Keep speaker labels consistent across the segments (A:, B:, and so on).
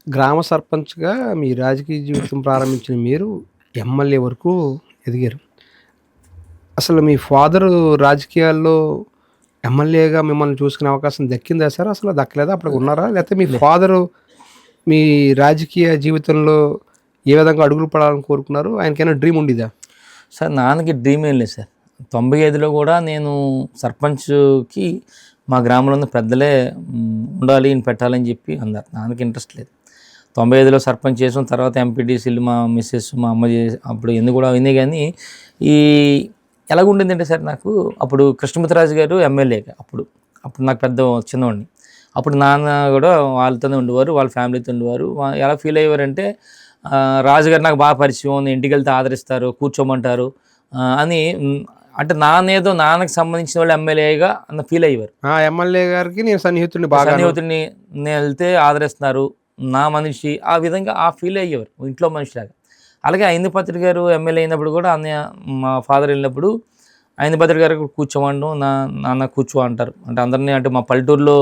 A: గ్రామ సర్పంచ్‌గా మీ రాజకీయ జీవితం ప్రారంభించిన మీరు ఎమ్మెల్యే వరకు ఎదిగారు. అసలు మీ ఫాదరు రాజకీయాల్లో ఎమ్మెల్యేగా మిమ్మల్ని చూసుకునే అవకాశం దక్కిందా సార్? అసలు దక్కలేదా? అప్పటికున్నారా? లేతే మీ
B: లే
A: ఫాదరు మీ రాజకీయ జీవితంలో ఏ విధంగా అడుగులు పడాలని కోరుకున్నారు? ఆయనకేమైనా డ్రీమ్ ఉండేదా?
B: సార్ నాన్నకి డ్రీమ్ ఏం లేదు సార్. 95లో కూడా నేను సర్పంచ్‌కి మా గ్రామంలో ఉన్న పెద్దలే ఉండాలి, ఈయన పెట్టాలని చెప్పి అన్నారు. నాన్నకి ఇంట్రెస్ట్ లేదు. 95లో సర్పంచ్ చేసాం. తర్వాత ఎంపీటీసీలు మా మిసెస్, మా అమ్మ అప్పుడు ఎన్ని కూడా అయినాయి కానీ ఈ ఎలాగుండిందంటే సార్ నాకు అప్పుడు కృష్ణమూర్తిరాజు గారు ఎమ్మెల్యేగా అప్పుడు నాకు పెద్ద చిన్నవాడిని. అప్పుడు నాన్న కూడా వాళ్ళతోనే ఉండేవారు. వాళ్ళ ఫ్యామిలీతో ఉండేవారు. ఎలా ఫీల్ అయ్యేవారంటే రాజుగారు నాకు బాగా పరిచయం, నేను ఇంటికెళ్తే ఆదరిస్తారు, కూర్చోమంటారు అని అంటే నాన్నేదో నాన్నకి సంబంధించిన వాళ్ళు ఎమ్మెల్యేగా అన్న ఫీల్ అయ్యేవారు.
A: ఆ! ఎమ్మెల్యే గారికి నేను సన్నిహితుడిని బాగాను.
B: సన్నిహితుడిని నేను వెళ్తే ఆదరిస్తున్నారు, నా మనిషి ఆ విధంగా ఆ ఫీల్ అయ్యేవారు ఇంట్లో మనిషిలాగా. అలాగే ఐందుపత్రి గారు ఎమ్మెల్యే అయినప్పుడు కూడా అన్నయ్య మా ఫాదర్ వెళ్ళినప్పుడు ఐందుపత్రి గారు కూర్చోమండం, నాన్న కూర్చో అంటారు. అంటే అందరినీ అంటే మా పల్లెటూరులో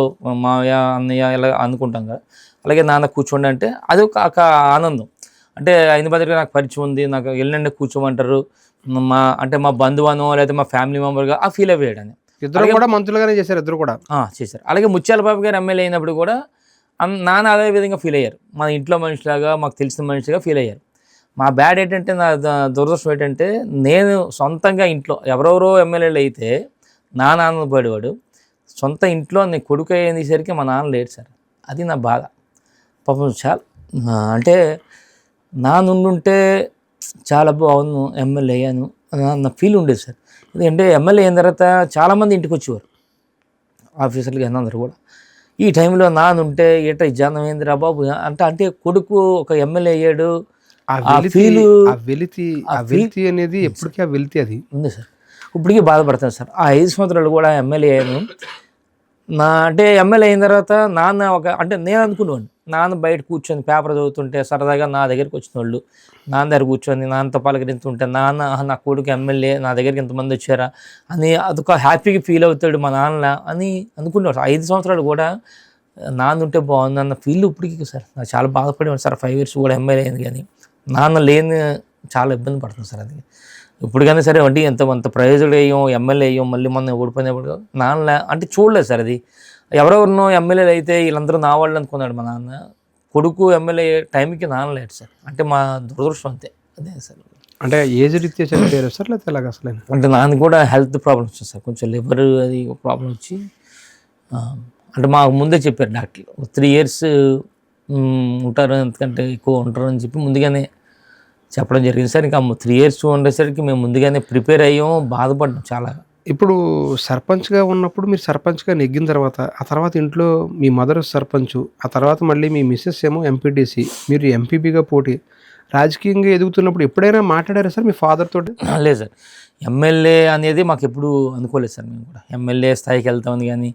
B: మావయ్య అన్నయ్య ఇలా అనుకుంటాం కదా, అలాగే నాన్న కూర్చోండి అంటే అది ఒక ఆనందం. అంటే ఐందుపత్రి గారు నాకు పరిచయం ఉంది, నాకు వెళ్ళండి కూర్చోమంటారు, అంటే మా బంధువనో లేకపోతే మా ఫ్యామిలీ మెంబర్గా ఆ ఫీల్ అయ్యాడని.
A: ఇద్దరు కూడా మంత్రులుగానే చేశారు ఇద్దరు కూడా.
B: చేశారు. అలాగే ముత్యాల బాబు గారు ఎమ్మెల్యే అయినప్పుడు కూడా నాన్న అదే విధంగా ఫీల్ అయ్యారు. మన ఇంట్లో మనిషిలాగా, మాకు తెలిసిన మనిషిగా ఫీల్ అయ్యారు. మా బ్యాడ్ ఏంటంటే, నా దురదృష్టం ఏంటంటే, నేను సొంతంగా ఇంట్లో ఎవరెవరో ఎమ్మెల్యేలు అయితే నాన్న ఆనందపడేవాడు. సొంత ఇంట్లో నేను కొడుకు అయ్యేసరికి మా నాన్న లేడు సార్. అది నా బాధ. పాపం చాలా అంటే నాన్నుండుంటే చాలా బాగుండు, ఎమ్మెల్యే అయ్యాను అన్న ఫీల్ ఉండేది సార్. ఎందుకంటే ఎమ్మెల్యే అయిన తర్వాత చాలామంది ఇంటికి వచ్చేవారు, ఆఫీసర్లు కానీ అందరూ కూడా. ఈ టైంలో నాన్నుంటే ఏట జనం ఏందిరా బాబు అంటే కొడుకు ఒక ఎమ్మెల్యే అయ్యాడు, ఆ ఫీలు
A: ఆ వెలితి అనేది ఎప్పటికీ ఆ వెలితి అది
B: ఉంది సార్. ఇప్పటికీ బాధపడతాను సార్. ఆ 5 సంవత్సరాలు కూడా ఎమ్మెల్యే అయ్యాను. అంటే ఎమ్మెల్యే అయిన తర్వాత నాన్న అంటే నేను అనుకునేవాడిని, నాన్న బయట కూర్చొని పేపర్ చదువుతుంటే సరదాగా నా దగ్గరికి వచ్చిన వాళ్ళు నాన్న దగ్గర కూర్చొని నాన్నతో పలకరింతుంటే, నాన్న నా కొడుకు ఎమ్మెల్యే, నా దగ్గరికి ఎంతమంది వచ్చారా అని అదొక హ్యాపీగా ఫీల్ అవుతాడు మా నాన్న అని అనుకునేవాడు. 5 సంవత్సరాలు కూడా నాన్న ఉంటే బాగుంది అన్న ఫీల్ ఇప్పటికీ సార్. నాకు చాలా బాధపడేవాడు సార్. 5 years కూడా ఎమ్మెల్యే అయింది కానీ నాన్న లేని చాలా ఇబ్బంది పడుతుంది సార్. అది ఇప్పుడు కానీ సరే అంటే అంత ప్రయోజకుడు అయ్యాం, ఎమ్మెల్యే అయ్యాం, మళ్ళీ మొన్న ఓడిపోయినప్పుడు నాన్న అంటే చూడలేదు సార్. అది ఎవరెవరినో ఎమ్మెల్యేలు అయితే వీళ్ళందరూ నా వాళ్ళు అనుకున్నాడు మా నాన్న. కొడుకు ఎమ్మెల్యే టైంకి నాన్న లేడు సార్. అంటే మా దురదృష్టం అంతే. అదే సార్.
A: అంటే ఏజ్ రీత్యా చనిపోయారు సార్, లేకపోతే ఎలాగ అసలు?
B: అంటే నాన్న కూడా హెల్త్ ప్రాబ్లమ్స్ వచ్చాయి సార్. కొంచెం లివర్ అది ప్రాబ్లం వచ్చి అంటే మాకు ముందే చెప్పారు డాక్టర్లు 3 years ఉంటారు, ఎందుకంటే ఎక్కువ ఉంటారు అని చెప్పి ముందుగానే చెప్పడం జరిగింది సార్. ఇంకా 3 years ఉండేసరికి మేము ముందుగానే ప్రిపేర్ అయ్యాము, బాధపడ్డాం చాలా.
A: ఇప్పుడు సర్పంచ్‌గా ఉన్నప్పుడు మీరు సర్పంచ్‌గా నెగ్గిన తర్వాత, ఆ తర్వాత ఇంట్లో మీ మదర్ సర్పంచు, ఆ తర్వాత మళ్ళీ మీ మిసెస్ ఏమో ఎంపీటీసీ, మీరు ఎంపీపీగా పోటీ. రాజకీయంగా ఎదుగుతున్నప్పుడు ఎప్పుడైనా మాట్లాడారా సార్ మీ ఫాదర్ తోటి?
B: లేదు సార్. ఎమ్మెల్యే అనేది మాకు ఎప్పుడు అనుకోలేదు సార్. మేము కూడా ఎమ్మెల్యే స్థాయికి వెళ్తామని కానీ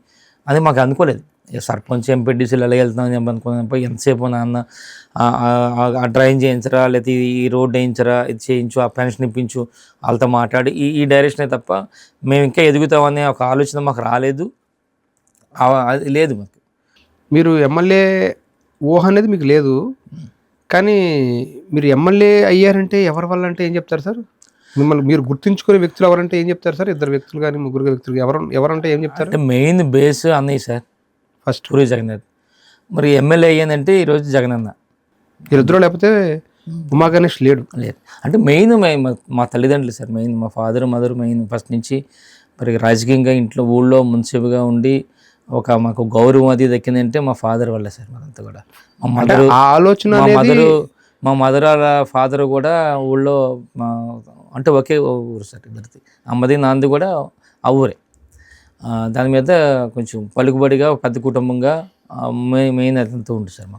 B: అది మాకు అనుకోలేదు. సర్పంచ్ ఎంపీటీసీలు ఎలా వెళ్తామని చెప్పి అనుకున్నాను. ఎంతసేపు నాన్న ఆ డ్రైన్ చేయించరా, లేకపోతే ఈ రోడ్ వేయించరా, ఇది చేయించు, ఆ పెన్షన్ ఇప్పించు, వాళ్ళతో మాట్లాడి ఈ డైరెక్షనే తప్ప మేము ఇంకా ఎదుగుతామనే ఒక ఆలోచన మాకు రాలేదు. అది లేదు మాకు.
A: మీరు ఎమ్మెల్యే ఊహ అనేది మీకు లేదు. కానీ మీరు ఎమ్మెల్యే అయ్యారంటే ఎవరి వల్ల అంటే ఏం చెప్తారు సార్? మిమ్మల్ని మీరు గుర్తుంచుకునే వ్యక్తులు ఎవరంటే ఏం చెప్తారు సార్? 2 వ్యక్తులు కానీ, 3 వ్యక్తులు ఎవరంటే ఏం చెప్తారు?
B: అంటే మెయిన్ బేస్ అన్నయ్య సార్.
A: ఫస్ట్
B: పూరి జగన్నాథ్. మరి ఎమ్మెల్యే అయ్యానంటే ఈరోజు జగనన్న.
A: వీరిద్దరూ లేకపోతే ఉమా గణేష్ లేడు.
B: లేదు. అంటే మెయిన్ మా తల్లిదండ్రులు సార్. మెయిన్ మా ఫాదర్ మదర్ మెయిన్ ఫస్ట్ నుంచి. మరి రాజకీయంగా ఇంట్లో ఊళ్ళో మున్సిపల్గా ఉండి మాకు గౌరవం అది దక్కిందంటే మా ఫాదర్ వల్ల సార్. మనంతా కూడా మా మదర్ ఫాదర్ కూడా ఊళ్ళో అంటే ఒకే ఊరు సార్ ఇద్దరిది. అమ్మది నాన్నది కూడా ఆ ఊరే. దాని మీద కొంచెం పలుకుబడిగా పెద్ద కుటుంబంగా మెయిన్ అదంతా ఉంటుంది సార్ మాకు.